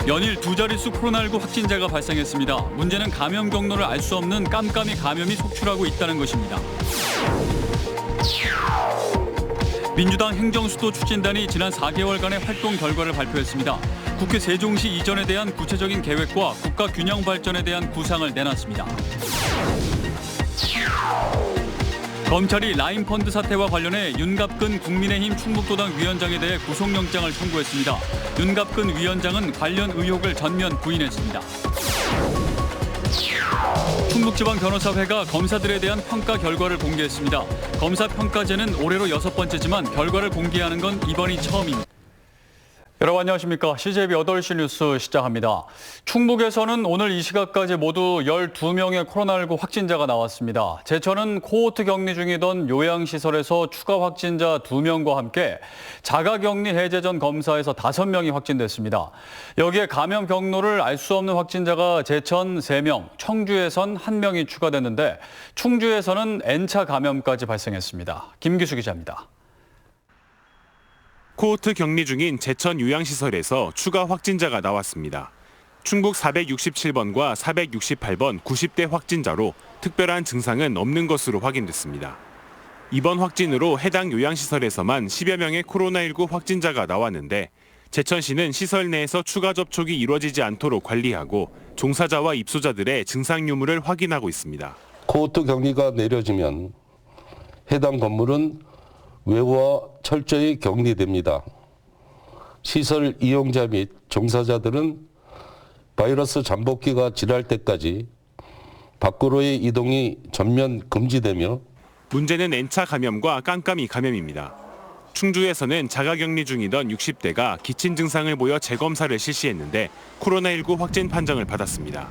연일 두 자릿수 코로나19 확진자가 발생했습니다. 문제는 감염 경로를 알 수 없는 깜깜이 감염이 속출하고 있다는 것입니다. 민주당 행정수도 추진단이 지난 4개월간의 활동 결과를 발표했습니다. 국회 세종시 이전에 대한 구체적인 계획과 국가 균형 발전에 대한 구상을 내놨습니다. 검찰이 라인펀드 사태와 관련해 윤갑근 국민의힘 충북도당 위원장에 대해 구속영장을 청구했습니다. 윤갑근 위원장은 관련 의혹을 전면 부인했습니다. 충북지방변호사회가 검사들에 대한 평가 결과를 공개했습니다. 검사 평가제는 올해로 6번째지만 결과를 공개하는 건 이번이 처음입니다. 여러분 안녕하십니까. CJB 8시 뉴스 시작합니다. 충북에서는 오늘 이 시각까지 모두 12명의 코로나19 확진자가 나왔습니다. 제천은 코호트 격리 중이던 요양시설에서 추가 확진자 2명과 함께 자가격리 해제 전 검사에서 5명이 확진됐습니다. 여기에 감염 경로를 알 수 없는 확진자가 제천 3명, 청주에선 1명이 추가됐는데 충주에서는 N차 감염까지 발생했습니다. 김기수 기자입니다. 코호트 격리 중인 제천 요양시설에서 추가 확진자가 나왔습니다. 충북 467번과 468번 90대 확진자로 특별한 증상은 없는 것으로 확인됐습니다. 이번 확진으로 해당 요양시설에서만 10여 명의 코로나19 확진자가 나왔는데 제천시는 시설 내에서 추가 접촉이 이루어지지 않도록 관리하고 종사자와 입소자들의 증상 유무를 확인하고 있습니다. 코호트 격리가 내려지면 해당 건물은 외부와 철저히 격리됩니다. 시설 이용자 및 종사자들은 바이러스 잠복기가 지날 때까지 밖으로의 이동이 전면 금지되며 문제는 N차 감염과 깜깜이 감염입니다. 충주에서는 자가격리 중이던 60대가 기침 증상을 보여 재검사를 실시했는데 코로나19 확진 판정을 받았습니다.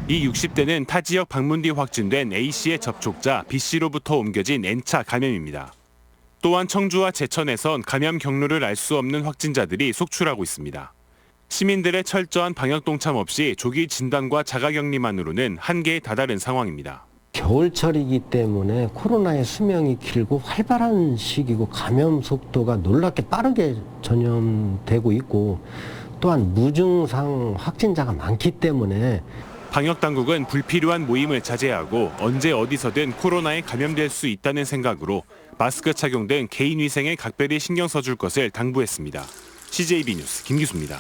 이 60대는 타 지역 방문 뒤 확진된 A씨의 접촉자 B씨로부터 옮겨진 N차 감염입니다. 또한 청주와 제천에선 감염 경로를 알 수 없는 확진자들이 속출하고 있습니다. 시민들의 철저한 방역 동참 없이 조기 진단과 자가격리만으로는 한계에 다다른 상황입니다. 겨울철이기 때문에 코로나의 수명이 길고 활발한 시기고 감염 속도가 놀랍게 빠르게 전염되고 있고 또한 무증상 확진자가 많기 때문에 방역당국은 불필요한 모임을 자제하고 언제 어디서든 코로나에 감염될 수 있다는 생각으로 마스크 착용 등 개인 위생에 각별히 신경 써줄 것을 당부했습니다. CJB 뉴스 김기수입니다.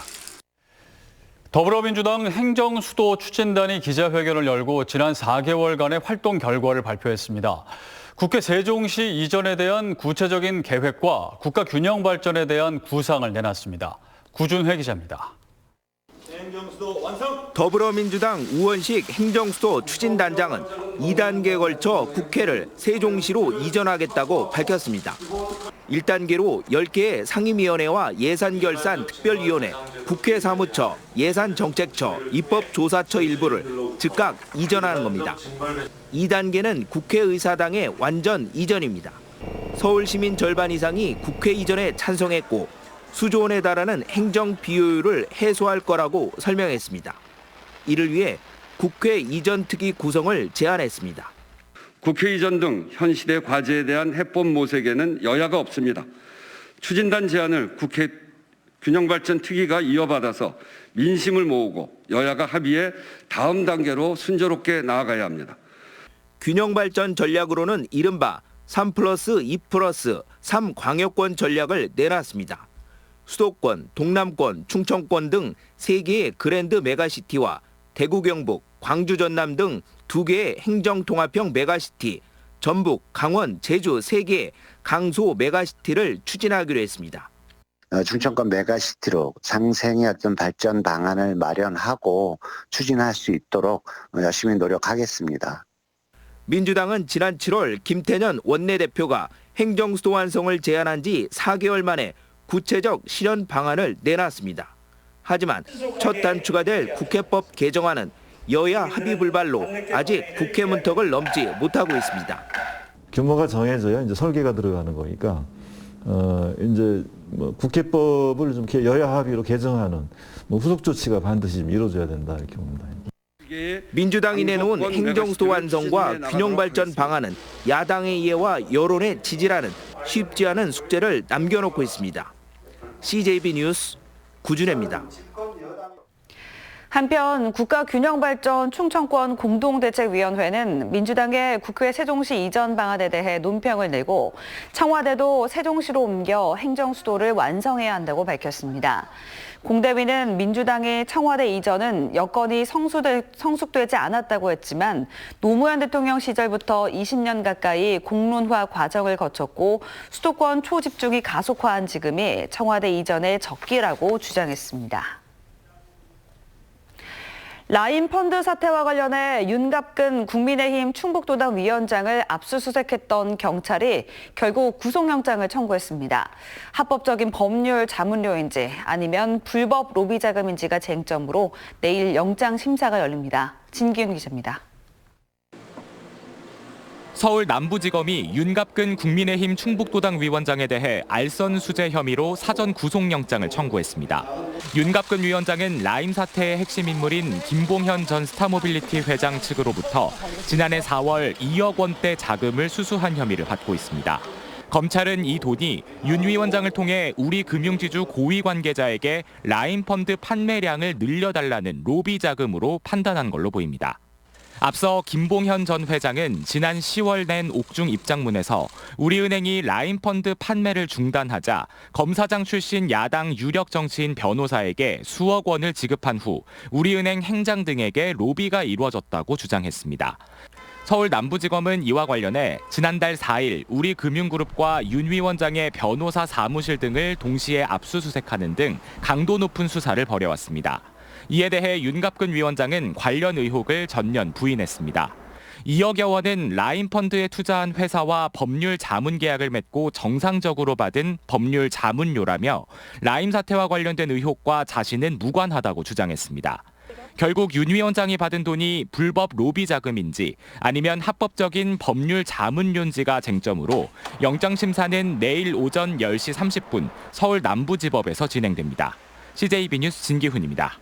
더불어민주당 행정수도 추진단이 기자회견을 열고 지난 4개월간의 활동 결과를 발표했습니다. 국회 세종시 이전에 대한 구체적인 계획과 국가 균형 발전에 대한 구상을 내놨습니다. 구준회 기자입니다. 더불어민주당 우원식 행정수도 추진단장은 2단계에 걸쳐 국회를 세종시로 이전하겠다고 밝혔습니다. 1단계로 10개의 상임위원회와 예산결산특별위원회, 국회 사무처, 예산정책처, 입법조사처 일부를 즉각 이전하는 겁니다. 2단계는 국회의사당의 완전 이전입니다. 서울 시민 절반 이상이 국회 이전에 찬성했고 수조 원에 달하는 행정 비효율을 해소할 거라고 설명했습니다. 이를 위해 국회 이전 특위 구성을 제안했습니다. 국회 이전 등 현 시대 과제에 대한 해법 모색에는 여야가 없습니다. 추진단 제안을 국회 균형발전 특위가 이어받아서 민심을 모으고 여야가 합의해 다음 단계로 순조롭게 나아가야 합니다. 균형발전 전략으로는 이른바 3+2+3 광역권 전략을 내놨습니다. 수도권, 동남권, 충청권 등 3개의 그랜드 메가시티와 대구 경북, 광주 전남 등 2개의 행정통합형 메가시티, 전북, 강원, 제주 3개의 강소 메가시티를 추진하기로 했습니다. 충청권 메가시티로 상생의 어떤 발전 방안을 마련하고 추진할 수 있도록 열심히 노력하겠습니다. 민주당은 지난 7월 김태년 원내대표가 행정수도 완성을 제안한 지 4개월 만에 구체적 실현 방안을 내놨습니다. 하지만 첫 단추가 될 국회법 개정안은 여야 합의 불발로 아직 국회 문턱을 넘지 못하고 있습니다. 규모가 정해져야 이제 설계가 들어가는 거니까 이제 국회법을 좀 여야 합의로 개정하는 후속 조치가 반드시 좀 이루어져야 된다 이렇게 봅니다. 민주당이 내놓은 행정수도 완성과 균형 발전 방안은 야당의 이해와 여론의 지지라는 쉽지 않은 숙제를 남겨놓고 있습니다. CJB 뉴스 구준혜입니다. 한편 국가균형발전 충청권 공동대책위원회는 민주당의 국회 세종시 이전 방안에 대해 논평을 내고 청와대도 세종시로 옮겨 행정수도를 완성해야 한다고 밝혔습니다. 공대위는 민주당의 청와대 이전은 여건이 성숙되지 않았다고 했지만 노무현 대통령 시절부터 20년 가까이 공론화 과정을 거쳤고 수도권 초집중이 가속화한 지금이 청와대 이전의 적기라고 주장했습니다. 라임 펀드 사태와 관련해 윤갑근 국민의힘 충북도당 위원장을 압수수색했던 경찰이 결국 구속영장을 청구했습니다. 합법적인 법률 자문료인지 아니면 불법 로비 자금인지가 쟁점으로 내일 영장 심사가 열립니다. 진기훈 기자입니다. 서울 남부지검이 윤갑근 국민의힘 충북도당 위원장에 대해 알선 수재 혐의로 사전 구속영장을 청구했습니다. 윤갑근 위원장은 라임 사태의 핵심 인물인 김봉현 전 스타모빌리티 회장 측으로부터 지난해 4월 2억 원대 자금을 수수한 혐의를 받고 있습니다. 검찰은 이 돈이 윤 위원장을 통해 우리 금융지주 고위 관계자에게 라임 펀드 판매량을 늘려달라는 로비 자금으로 판단한 걸로 보입니다. 앞서 김봉현 전 회장은 지난 10월 낸 옥중 입장문에서 우리은행이 라임펀드 판매를 중단하자 검사장 출신 야당 유력 정치인 변호사에게 수억 원을 지급한 후 우리은행 행장 등에게 로비가 이루어졌다고 주장했습니다. 서울 남부지검은 이와 관련해 지난달 4일 우리금융그룹과 윤 위원장의 변호사 사무실 등을 동시에 압수수색하는 등 강도 높은 수사를 벌여왔습니다. 이에 대해 윤갑근 위원장은 관련 의혹을 전면 부인했습니다. 2억여 원은 라임펀드에 투자한 회사와 법률 자문 계약을 맺고 정상적으로 받은 법률 자문료라며 라임 사태와 관련된 의혹과 자신은 무관하다고 주장했습니다. 결국 윤 위원장이 받은 돈이 불법 로비 자금인지 아니면 합법적인 법률 자문료인지가 쟁점으로 영장 심사는 내일 오전 10시 30분 서울 남부지법에서 진행됩니다. CJB 뉴스 진기훈입니다.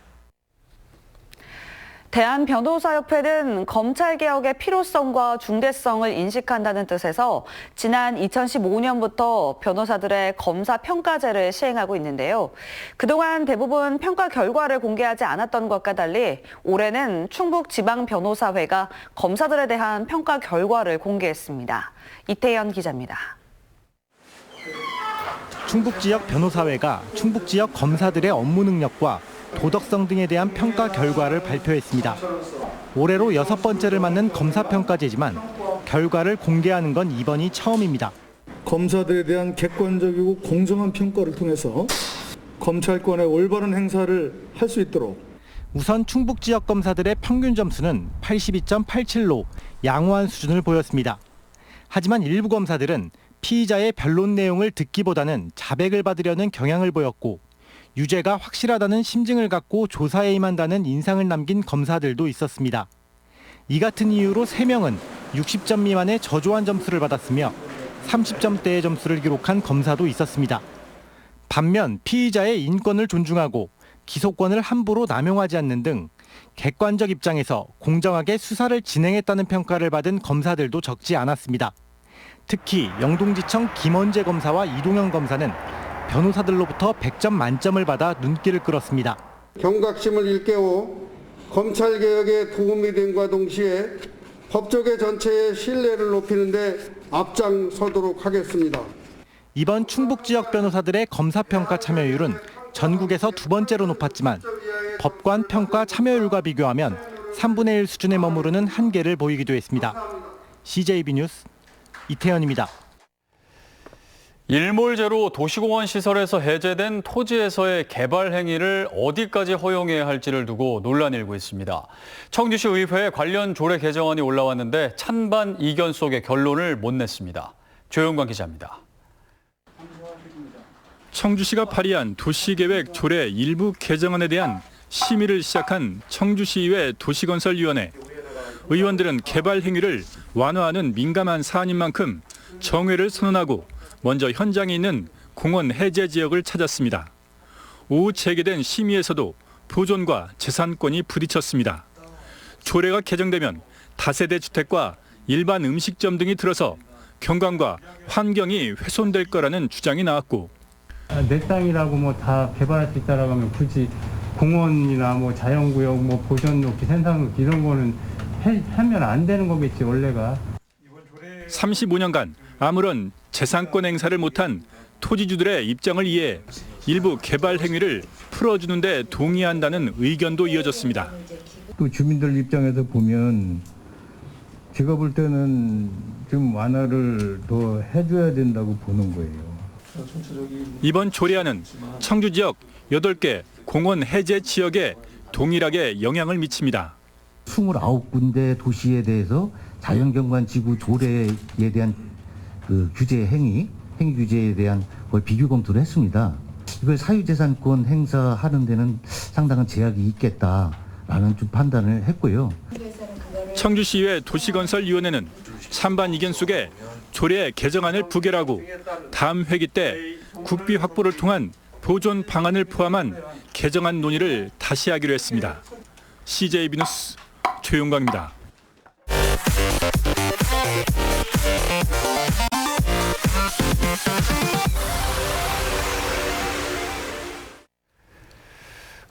대한변호사협회는 검찰개혁의 필요성과 중대성을 인식한다는 뜻에서 지난 2015년부터 변호사들의 검사평가제를 시행하고 있는데요. 그동안 대부분 평가 결과를 공개하지 않았던 것과 달리 올해는 충북지방변호사회가 검사들에 대한 평가 결과를 공개했습니다. 이태현 기자입니다. 충북지역 변호사회가 충북지역 검사들의 업무 능력과 도덕성 등에 대한 평가 결과를 발표했습니다. 올해로 6번째를 맞는 검사평가제지만 결과를 공개하는 건 이번이 처음입니다. 검사들에 대한 객관적이고 공정한 평가를 통해서 검찰권의 올바른 행사를 할 수 있도록 우선 충북 지역 검사들의 평균 점수는 82.87로 양호한 수준을 보였습니다. 하지만 일부 검사들은 피의자의 변론 내용을 듣기보다는 자백을 받으려는 경향을 보였고 유죄가 확실하다는 심증을 갖고 조사에 임한다는 인상을 남긴 검사들도 있었습니다. 이 같은 이유로 3명은 60점 미만의 저조한 점수를 받았으며 30점대의 점수를 기록한 검사도 있었습니다. 반면 피의자의 인권을 존중하고 기소권을 함부로 남용하지 않는 등 객관적 입장에서 공정하게 수사를 진행했다는 평가를 받은 검사들도 적지 않았습니다. 특히 영동지청 김원재 검사와 이동현 검사는 변호사들로부터 100점 만점을 받아 눈길을 끌었습니다. 경각심을 일깨워 검찰개혁에 도움이 됨과 동시에 법조계 전체의 신뢰를 높이는 데 앞장서도록 하겠습니다. 이번 충북 지역 변호사들의 검사평가 참여율은 전국에서 2번째로 높았지만 법관 평가 참여율과 비교하면 3분의 1 수준에 머무르는 한계를 보이기도 했습니다. CJB 뉴스 이태현입니다. 일몰제로 도시공원 시설에서 해제된 토지에서의 개발 행위를 어디까지 허용해야 할지를 두고 논란이 일고 있습니다. 청주시 의회에 관련 조례 개정안이 올라왔는데 찬반 이견 속에 결론을 못 냈습니다. 조영관 기자입니다. 청주시가 발의한 도시계획 조례 일부 개정안에 대한 심의를 시작한 청주시의회 도시건설위원회. 의원들은 개발 행위를 완화하는 민감한 사안인 만큼 정회를 선언하고 먼저 현장에 있는 공원 해제 지역을 찾았습니다. 오후 재개된 심의에서도 보존과 재산권이 부딪혔습니다. 조례가 개정되면 다세대 주택과 일반 음식점 등이 들어서 경관과 환경이 훼손될 거라는 주장이 나왔고 내 땅이라고 뭐 다 개발할 수 있다라고 하면 굳이 공원이나 뭐 자연구역, 뭐 보전녹지, 생산녹지 이런 거는 하면 안 되는 거겠지 원래가. 35년간 아무런 재산권 행사를 못한 토지주들의 입장을 이해해 일부 개발 행위를 풀어주는 데 동의한다는 의견도 이어졌습니다. 또 주민들 입장에서 보면 제가 볼 때는 좀 완화를 더 해줘야 된다고 보는 거예요. 이번 조례안은 청주 지역 8개 공원 해제 지역에 동일하게 영향을 미칩니다. 29군데 도시에 대해서 자연경관지구 조례에 대한 그 규제 행위 규제에 대한 걸 비교 검토를 했습니다. 이걸 사유재산권 행사하는 데는 상당한 제약이 있겠다라는 좀 판단을 했고요. 청주시의회 도시건설위원회는 찬반 이견 속에 조례 개정안을 부결하고 다음 회기 때 국비 확보를 통한 보존 방안을 포함한 개정안 논의를 다시 하기로 했습니다. CJB 뉴스 최용광입니다.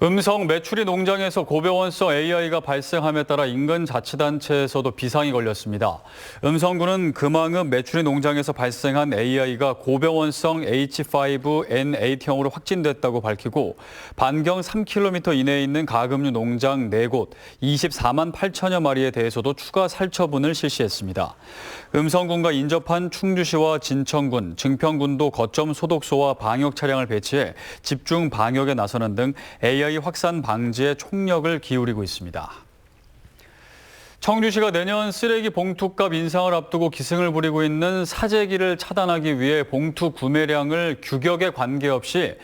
음성 메추리 농장에서 고병원성 AI가 발생함에 따라 인근 자치단체에서도 비상이 걸렸습니다. 음성군은 금왕읍 메추리 농장에서 발생한 AI가 고병원성 H5N8형으로 확진됐다고 밝히고 반경 3km 이내에 있는 가금류 농장 4곳 24만 8천여 마리에 대해서도 추가 살처분을 실시했습니다. 음성군과 인접한 충주시와 진천군, 증평군도 거점 소독소와 방역 차량을 배치해 집중 방역에 나서는 등 AI 확산 방지에 총력을 기울이고 있습니다. 청주시가 내년 쓰레기 봉투값 인상을 앞두고 기승을 부리고 있는 사재기를 차단하기 위해 봉투 구매량을 규격에 관계없이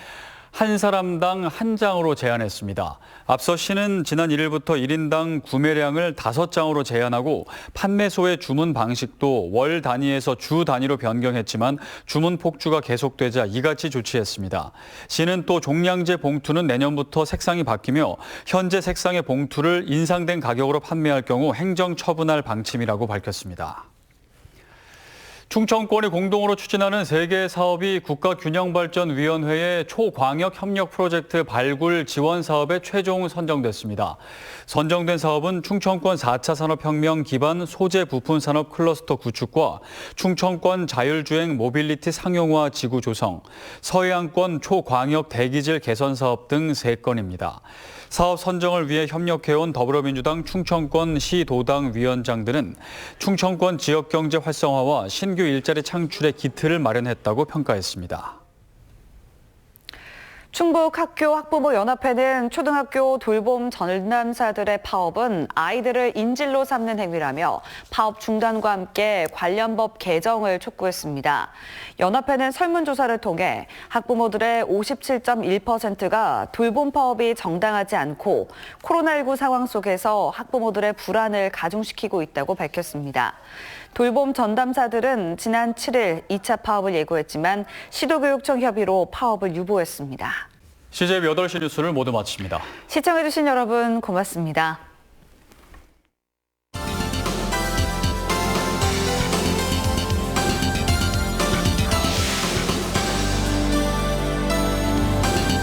한 사람당 한 장으로 제한했습니다. 앞서 시는 지난 1일부터 1인당 구매량을 5장으로 제한하고 판매소의 주문 방식도 월 단위에서 주 단위로 변경했지만 주문 폭주가 계속되자 이같이 조치했습니다. 시는 또 종량제 봉투는 내년부터 색상이 바뀌며 현재 색상의 봉투를 인상된 가격으로 판매할 경우 행정 처분할 방침이라고 밝혔습니다. 충청권이 공동으로 추진하는 3개의 사업이 국가균형발전위원회의 초광역 협력 프로젝트 발굴 지원 사업에 최종 선정됐습니다. 선정된 사업은 충청권 4차 산업혁명 기반 소재 부품 산업 클러스터 구축과 충청권 자율주행 모빌리티 상용화 지구 조성, 서해안권 초광역 대기질 개선 사업 등 3건입니다. 사업 선정을 위해 협력해온 더불어민주당 충청권 시도당 위원장들은 충청권 지역경제 활성화와 신규 일자리 창출의 기틀을 마련했다고 평가했습니다. 충북학교학부모연합회는 초등학교 돌봄 전담사들의 파업은 아이들을 인질로 삼는 행위라며 파업 중단과 함께 관련 법 개정을 촉구했습니다. 연합회는 설문조사를 통해 학부모들의 57.1%가 돌봄 파업이 정당하지 않고 코로나19 상황 속에서 학부모들의 불안을 가중시키고 있다고 밝혔습니다. 돌봄 전담사들은 지난 7일 2차 파업을 예고했지만 시도교육청 협의로 파업을 유보했습니다. CJB 8시 뉴스를 모두 마칩니다. 시청해주신 여러분 고맙습니다.